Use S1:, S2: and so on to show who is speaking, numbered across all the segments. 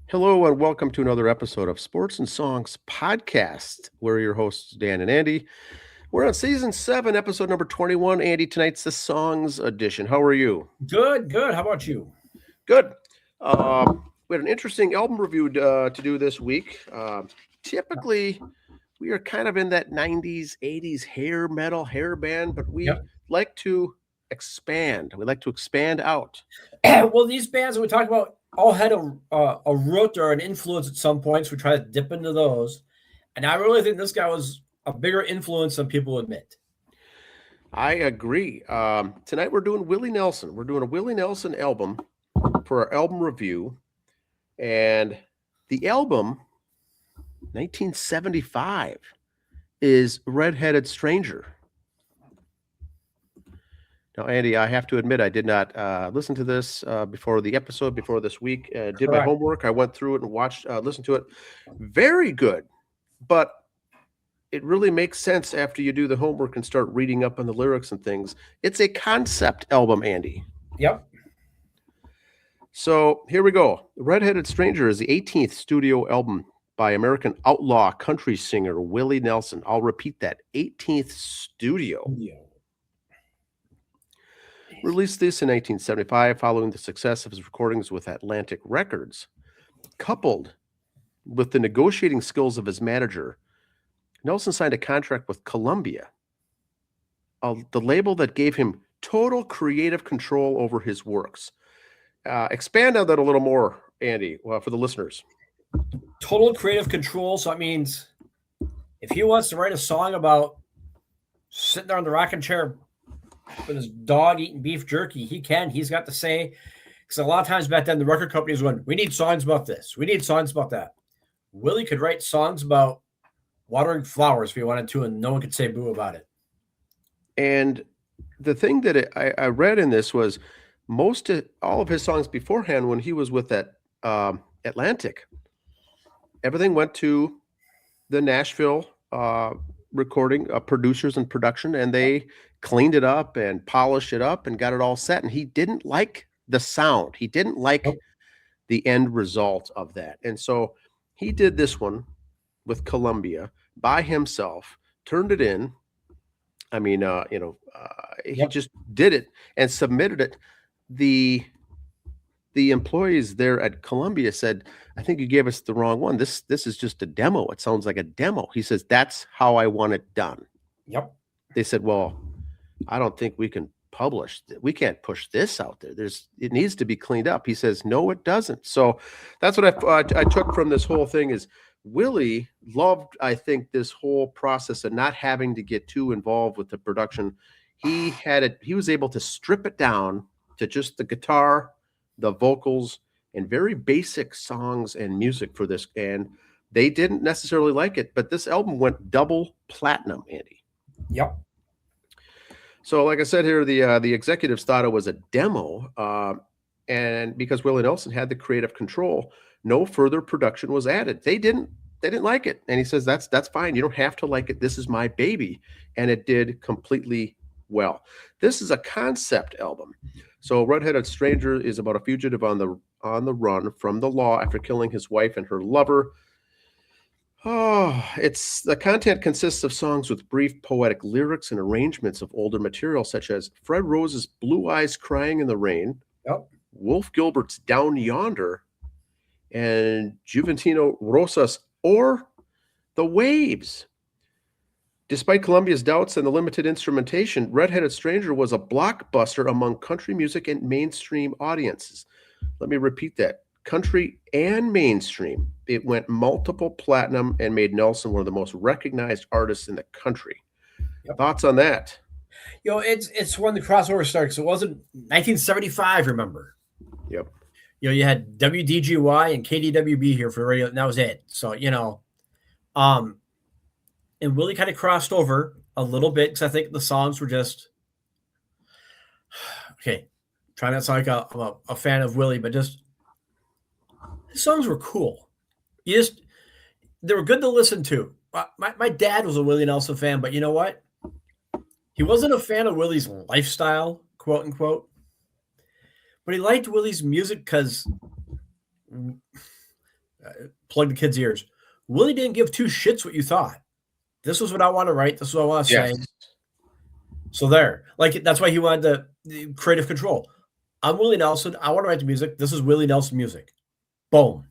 S1: Hello and welcome to another episode of Sports and Songs Podcast. We're your hosts, Dan and Andy. We're on season 7, episode number 21. Andy, tonight's the songs edition. How are you?
S2: Good, good. How about you?
S1: Good. We had an interesting album review to do this week. Typically, we are kind of in that 90s, 80s hair metal hair band, but we
S2: Yep.
S1: like to expand. We like to expand out.
S2: Well, these bands that we talked about all had a root or an influence at some points. We try to dip into those, and I really think this guy was a bigger influence than people admit.
S1: I agree. Tonight we're doing Willie Nelson. We're doing a Willie Nelson album for our album review. And the album, 1975, is Red-Headed Stranger. Now, Andy, I have to admit, I did not listen to this before the episode, before this week. Did my
S2: Correct.
S1: homework. I went through it and watched, listened to it. Very good. But it really makes sense after you do the homework and start reading up on the lyrics and things. It's a concept album, Andy.
S2: Yep.
S1: So here we go. Red-Headed Stranger is the 18th studio album by American outlaw country singer Willie Nelson. I'll repeat that, 18th studio. Released this in 1975 following the success of his recordings with Atlantic Records. Coupled with the negotiating skills of his manager, Nelson signed a contract with Columbia, the label that gave him total creative control over his works. Expand on that a little more, Andy, for the listeners.
S2: Total creative control. So that means if he wants to write a song about sitting there on the rocking chair with his dog eating beef jerky, he can. He's got to say, because a lot of times back then the record companies went, "We need songs about this. We need songs about that." Willie could write songs about watering flowers if he wanted to, and no one could say boo about it.
S1: And the thing that I read in this was all of his songs beforehand, when he was with that Atlantic, everything went to the Nashville recording producers and production, and they cleaned it up and polished it up and got it all set. And he didn't like the sound. He didn't like the end result of that. And so he did this one with Columbia by himself, turned it in. I mean, he just did it and submitted it. The employees there at Columbia said, "I think you gave us the wrong one. This is just a demo. It sounds like a demo." He says, "That's how I want it done."
S2: Yep.
S1: They said, "Well, I don't think we can publish. We can't push this out there. It needs to be cleaned up." He says, "No, it doesn't." So that's what I took from this whole thing is Willie loved, I think, this whole process of not having to get too involved with the production. He was able to strip it down to just the guitar, the vocals, and very basic songs and music for this. And they didn't necessarily like it, but this album went double platinum, Andy.
S2: Yep.
S1: So, like I said here, the executives thought it was a demo, and because Willie Nelson had the creative control, no further production was added. They didn't like it, and he says that's fine. You don't have to like it. This is my baby, and it did completely well. This is a concept album. So, Red-Headed Stranger is about a fugitive on the run from the law after killing his wife and her lover. The content consists of songs with brief poetic lyrics and arrangements of older material, such as Fred Rose's Blue Eyes Crying in the Rain,
S2: Yep.
S1: Wolf Gilbert's Down Yonder, and Juventino Rosas or The Waves. Despite Columbia's doubts and the limited instrumentation, Red-Headed Stranger was a blockbuster among country music and mainstream audiences. Let me repeat that. Country and mainstream. It went multiple platinum and made Nelson one of the most recognized artists in the country.
S2: Yep.
S1: Thoughts on that?
S2: It's when the crossover started. So it wasn't 1975, remember?
S1: Yep.
S2: You had WDGY and KDWB here for radio, and that was it. So, and Willie kind of crossed over a little bit because I think the songs were just okay. Trying not to sound like I'm a fan of Willie, but just his songs were cool. They were good to listen to. My dad was a Willie Nelson fan, but you know what? He wasn't a fan of Willie's lifestyle, quote unquote. But he liked Willie's music because plug the kids' ears. Willie didn't give two shits what you thought. This was what I want to write. This is what I want to
S1: Yes.
S2: say. So there. Like, that's why he wanted the creative control. I'm Willie Nelson. I want to write the music. This is Willie Nelson music. Boom.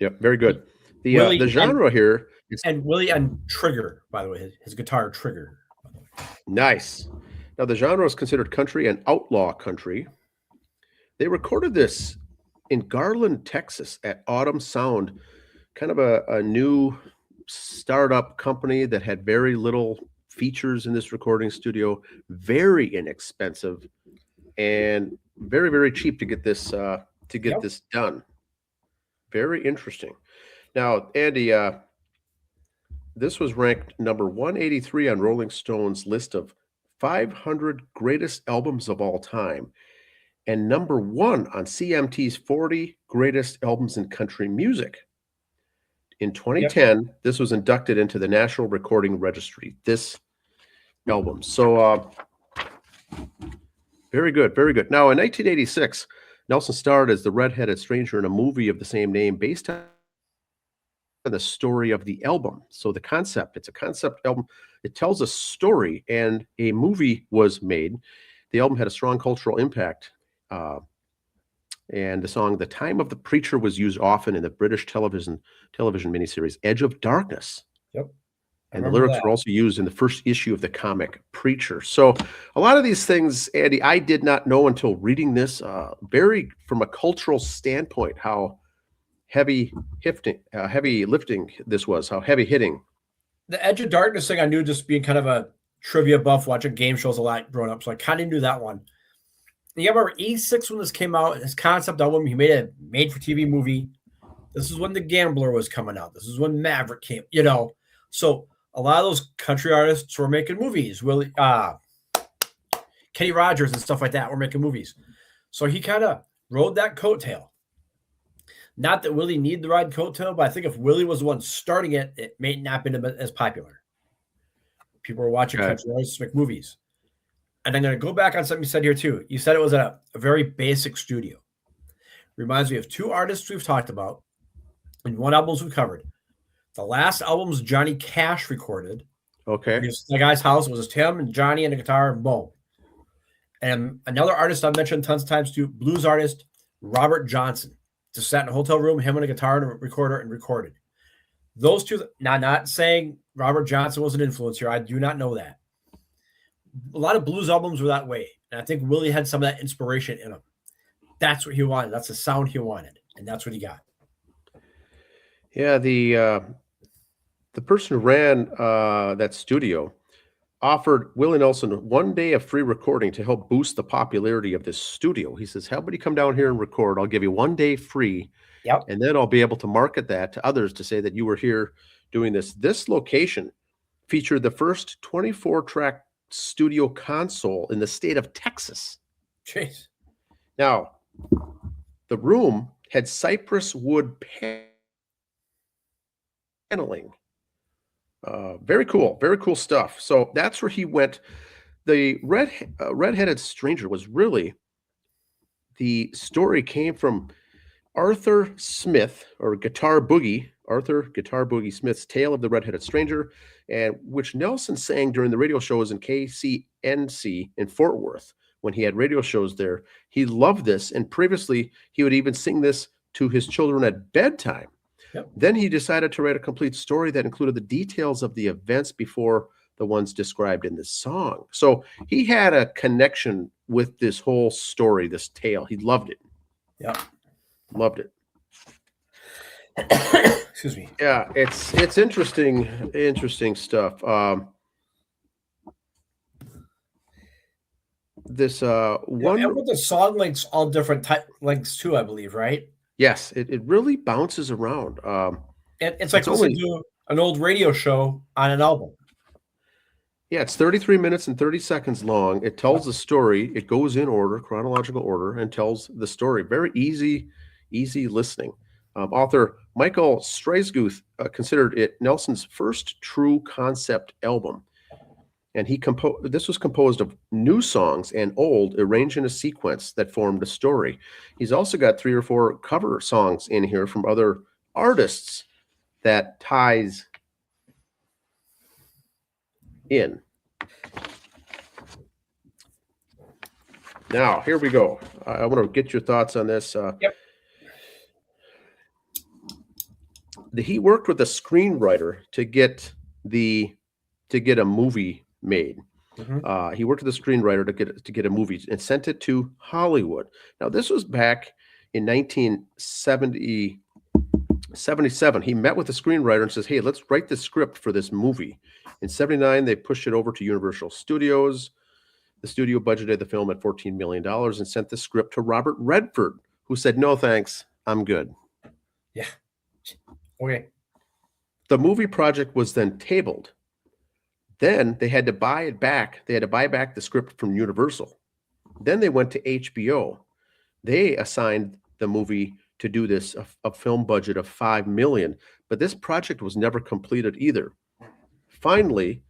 S1: Yep, very good. The genre here is
S2: Willie and Trigger, by the way, his guitar Trigger.
S1: nice. Now the genre is considered country and outlaw country. They recorded this in Garland, Texas at Autumn Sound, kind of a new startup company that had very little features in this recording studio, very inexpensive and very, very cheap to get this this done. Very interesting. Now, Andy, this was ranked number 183 on Rolling Stone's list of 500 greatest albums of all time, and number 1 on CMT's 40 greatest albums in country music. In 2010, this was inducted into the National Recording Registry, this album. So, very good, very good. Now, in 1986, Nelson starred as the redheaded stranger in a movie of the same name based on the story of the album. So the concept, it's a concept album. It tells a story, and a movie was made. The album had a strong cultural impact. And the song "The Time of the Preacher" was used often in the British television miniseries Edge of Darkness.
S2: Yep.
S1: And the lyrics were also used in the first issue of the comic Preacher. So a lot of these things, Andy, I did not know until reading this, very from a cultural standpoint, how heavy lifting this was, how heavy hitting.
S2: The Edge of Darkness thing I knew, just being kind of a trivia buff, watching game shows a lot growing up. So I kind of knew that one. And you remember 86 when this came out, his concept album, he made a made-for-TV movie. This is when The Gambler was coming out. This is when Maverick came, So a lot of those country artists were making movies. Kenny Rogers and stuff like that were making movies. So he kind of rode that coattail. Not that Willie needed the ride coattail, but I think if Willie was the one starting it, it may not have been as popular. People were watching country artists make movies. And I'm going to go back on something you said here too. You said it was at a very basic studio. Reminds me of two artists we've talked about and one albums we've covered. The last albums Johnny Cash recorded.
S1: Okay.
S2: The guy's house was just him and Johnny and a guitar and boom. And another artist I've mentioned tons of times too, blues artist Robert Johnson. Just sat in a hotel room, him and a guitar and a recorder, and recorded. Those two, now not saying Robert Johnson was an influencer. I do not know that. A lot of blues albums were that way. And I think Willie had some of that inspiration in him. That's what he wanted. That's the sound he wanted. And that's what he got.
S1: Yeah, the person who ran that studio offered Willie Nelson 1 day of free recording to help boost the popularity of this studio. He says, "How about you come down here and record? I'll give you 1 day free.
S2: Yep.
S1: And then I'll be able to market that to others to say that you were here doing this." This location featured the first 24-track studio console in the state of Texas.
S2: Jeez.
S1: Now, the room had cypress wood paneling. Very cool stuff. So that's where he went. The redheaded stranger was really, the story came from Arthur Smith, or Arthur Guitar Boogie Smith's Tale of the Redheaded Stranger, and which Nelson sang during the radio shows in KCNC in Fort Worth when he had radio shows there. He loved this, and previously he would even sing this to his children at bedtime.
S2: Yep.
S1: Then he decided to write a complete story that included the details of the events before the ones described in this song. So he had a connection with this whole story, this tale. He loved it.
S2: Yeah.
S1: Loved it.
S2: Excuse me.
S1: Yeah, it's interesting stuff. This one,
S2: and with the song lengths, all different lengths too, I believe, right?
S1: Yes, it really bounces around.
S2: It's like listening to an old radio show on an album.
S1: Yeah, it's 33 minutes and 30 seconds long. It tells the story. It goes in order, chronological order, and tells the story. Very easy listening. Author Michael Streisguth considered it Nelson's first true concept album. And this was composed of new songs and old, arranged in a sequence that formed a story. He's also got 3 or 4 cover songs in here from other artists that ties in. Now, here we go. I want to get your thoughts on this.
S2: Yep.
S1: He worked with a screenwriter to get a movie made.
S2: Mm-hmm.
S1: He worked with a screenwriter to get a movie and sent it to Hollywood. Now, this was back in 1977. He met with the screenwriter and says, "Hey, let's write the script for this movie." In 79, they pushed it over to Universal Studios. The studio budgeted the film at $14 million and sent the script to Robert Redford, who said, "No, thanks. I'm good."
S2: Yeah. Okay.
S1: The movie project was then tabled. Then they had to buy it back. They had to buy back the script from Universal. Then they went to HBO. They assigned the movie to do this a film budget of $5 million, but this project was never completed either. Finally,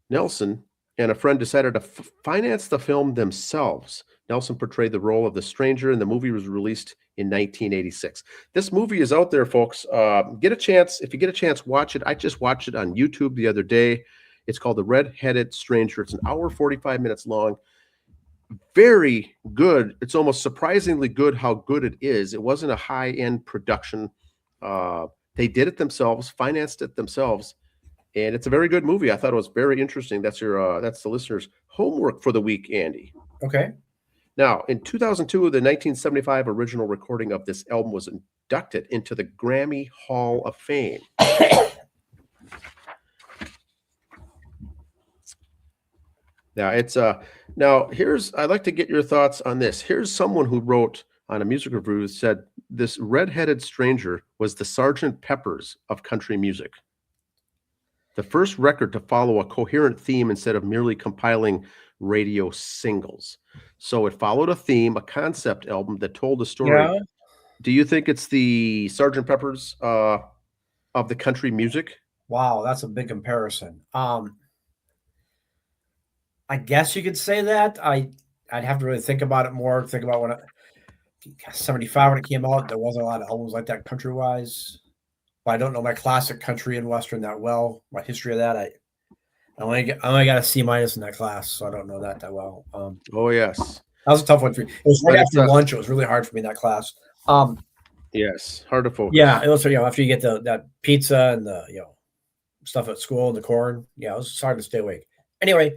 S1: Nelson and a friend decided to finance the film themselves. Nelson portrayed the role of the stranger, and the movie was released in 1986. This movie is out there, folks. Get a chance. If you get a chance, watch it. I just watched it on YouTube the other day. It's called The Red-Headed Stranger. It's an hour, 45 minutes long. Very good. It's almost surprisingly good how good it is. It wasn't a high-end production. They did it themselves, financed it themselves, and it's a very good movie. I thought it was very interesting. That's the listener's homework for the week, Andy.
S2: Okay.
S1: Now, in 2002, the 1975 original recording of this album was inducted into the Grammy Hall of Fame. Now, I'd like to get your thoughts on this. Here's someone who wrote on a music review, said this Red-Headed Stranger was the Sgt. Pepper's of country music. The first record to follow a coherent theme instead of merely compiling radio singles. So it followed a theme, a concept album that told a story.
S2: Yeah.
S1: Do you think it's the Sgt. Pepper's of the country music?
S2: Wow, that's a big comparison. I guess you could say that. I'd have to really think about it more. Think about when 75 when it came out, there wasn't a lot of albums like that country wise. But I don't know my classic country and western that well. My history of that, I only got a C- in that class, so I don't know that well.
S1: Oh yes,
S2: that was a tough one for me. It was right after lunch. It was really hard for me in that class.
S1: Yes, hard to focus.
S2: Yeah, it was after you get that pizza and the stuff at school and the corn. Yeah, it was hard to stay awake. Anyway,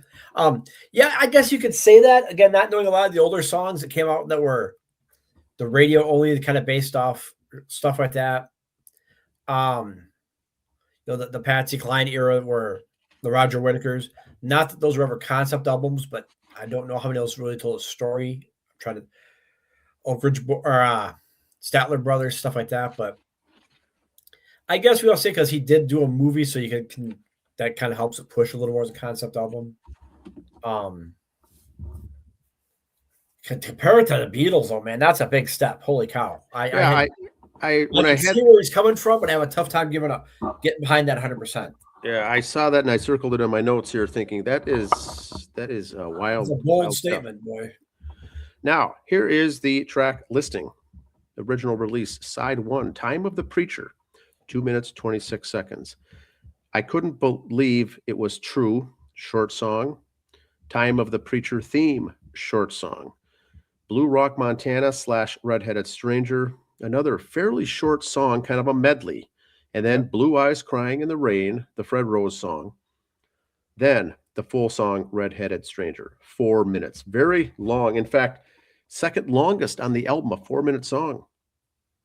S2: yeah, I guess you could say that. Again, not knowing a lot of the older songs that came out that were the radio only, kind of based off stuff like that. The Patsy Cline era were the Roger Whittakers. Not that those were ever concept albums, but I don't know how many of those really told a story. I'm trying to Oak Ridge or Statler Brothers, stuff like that. But I guess we all say because he did do a movie, so you can that kind of helps it push a little more as a concept album. Compare it to the Beatles, oh man, that's a big step. Holy cow! I see where he's coming from, but I have a tough time getting behind that 100%.
S1: Yeah, I saw that and I circled it in my notes here, thinking that is a wild.
S2: It's a bold statement, boy.
S1: Now here is the track listing. Original release, side 1, Time of the Preacher, 2 minutes 26 seconds. I Couldn't Believe It Was True, short song. Time of the Preacher theme, short song. Blue Rock Montana / Red-Headed Stranger, another fairly short song, kind of a medley. And then Blue Eyes Crying in the Rain, the Fred Rose song. Then the full song, Red-Headed Stranger, 4 minutes. Very long. In fact, second longest on the album, a 4-minute song.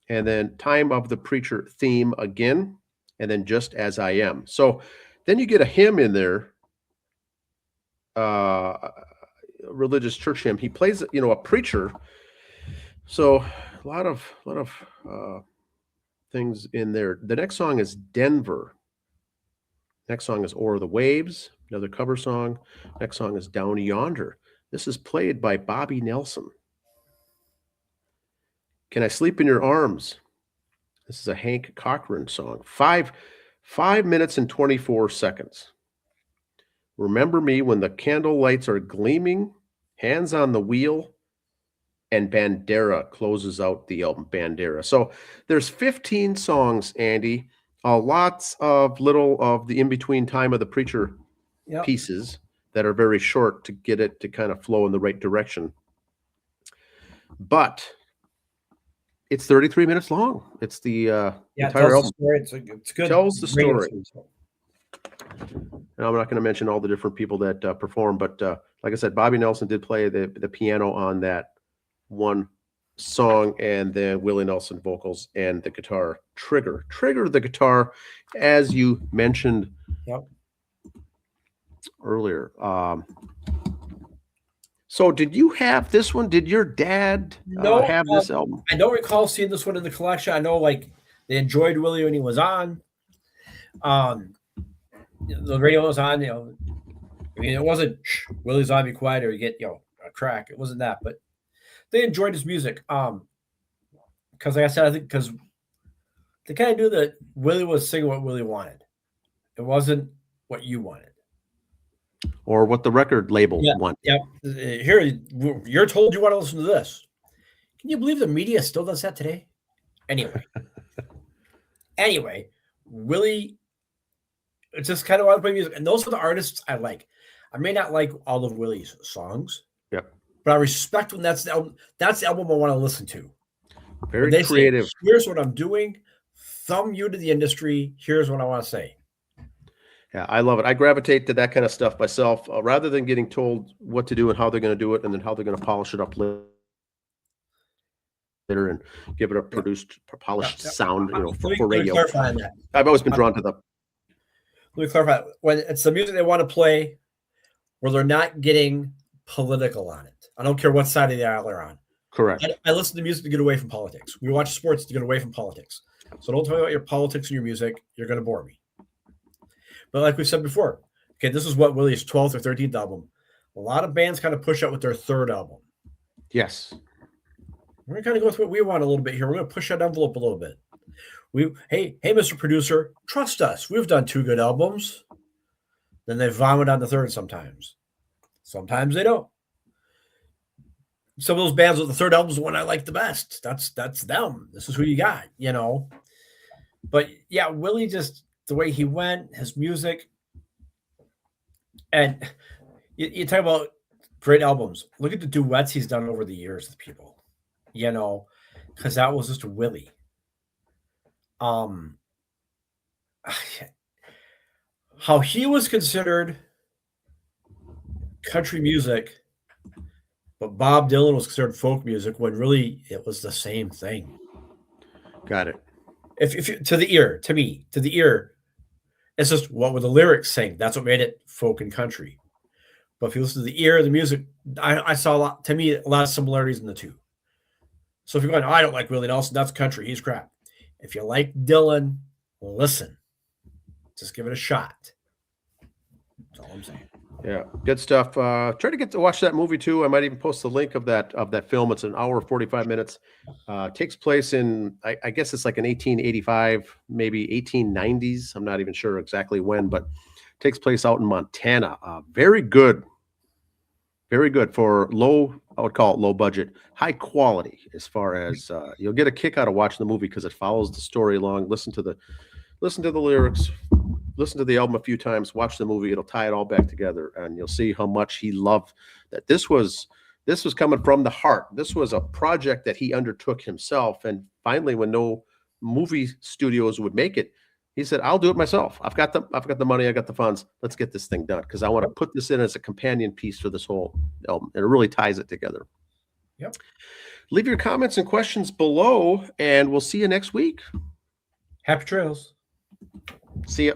S1: And then Time of the Preacher theme again, and then Just As I Am. So then you get a hymn in there, a religious church hymn. He plays, a preacher. So a lot of things in there. The next song is Denver. Next song is O'er the Waves, another cover song. Next song is Down Yonder. This is played by Bobby Nelson. Can I Sleep in Your Arms? This is a Hank Cochran song. 5 minutes and 24 seconds. Remember Me When the Candle Lights Are Gleaming, Hands on the Wheel, and Bandera closes out the album, Bandera. So there's 15 songs, Andy, lots of little of the in-between time of the preacher pieces that are very short to get it to kind of flow in the right direction. But it's 33 minutes long. It's the entire album.
S2: It's good.
S1: Tells the story. And I'm not going to mention all the different people that perform, but like I said, Bobby Nelson did play the piano on that one song, and then Willie Nelson vocals and the guitar. Trigger the guitar, as you mentioned earlier. So did you have this one? Did your dad have this album?
S2: I don't recall seeing this one in the collection. I know like they enjoyed Willie when he was on. The radio was on, I mean, it wasn't Willie's on, be quiet, or you get, a crack. It wasn't that, but they enjoyed his music. Because like I said, I think because they kind of knew that Willie was singing what Willie wanted. It wasn't what you wanted.
S1: Or what the record label wanted.
S2: Yeah. Here, you're told you want to listen to this. Can you believe the media still does that today? Anyway, Willie, it's just kind of want to play music. And those are the artists I like. I may not like all of Willie's songs.
S1: Yep.
S2: But I respect when that's the album I want to listen to.
S1: Very creative.
S2: Say, here's what I'm doing. Thumb you to the industry. Here's what I want to say.
S1: Yeah, I love it. I gravitate to that kind of stuff myself, rather than getting told what to do and how they're going to do it, and then how they're going to polish it up later and give it a polished sound, for radio. I've always been drawn to the.
S2: Let me clarify. When it's the music they want to play, where they're not getting political on it. I don't care what side of the aisle they're on.
S1: Correct.
S2: I listen to music to get away from politics. We watch sports to get away from politics. So don't tell me about your politics and your music. You're going to bore me. But like we said before, okay, this is what Willie's 12th or 13th album. A lot of bands kind of push out with their third album.
S1: Yes.
S2: We're going to kind of go with what we want a little bit here. We're going to push that envelope a little bit. Hey, Mr. Producer, trust us. We've done 2 good albums. Then they vomit on the third sometimes. Sometimes they don't. Some of those bands with the third album is the one I like the best. That's them. This is who you got, But yeah, Willie, just the way he went, his music. And you talk about great albums. Look at the duets he's done over the years with people, because that was just Willie. How he was considered country music, but Bob Dylan was considered folk music, when really it was the same thing.
S1: Got it.
S2: If to the ear, it's just what were the lyrics saying. That's what made it folk and country. But if you listen to the ear, the music, I saw a lot of similarities in the two. So if you're going, I don't like Willie Nelson, that's country, he's crap. If you like Dylan, listen. Just give it a shot. That's all I'm saying.
S1: Yeah, good stuff. Try to get to watch that movie too. I might even post the link of that film. It's an hour 45 minutes. Takes place in I guess it's like an 1885, maybe 1890s. I'm not even sure exactly when, but takes place out in Montana. Very good for I would call it low budget, high quality, as far as you'll get a kick out of watching the movie because it follows the story along. Listen to the lyrics, listen to the album a few times, watch the movie. It'll tie it all back together, and you'll see how much he loved that. This was coming from the heart. This was a project that he undertook himself, and finally, when no movie studios would make it, he said, I'll do it myself. I've got the money, I got the funds. Let's get this thing done, because I want to put this in as a companion piece for this whole album. And it really ties it together.
S2: Yep.
S1: Leave your comments and questions below, and we'll see you next week.
S2: Happy trails.
S1: See ya.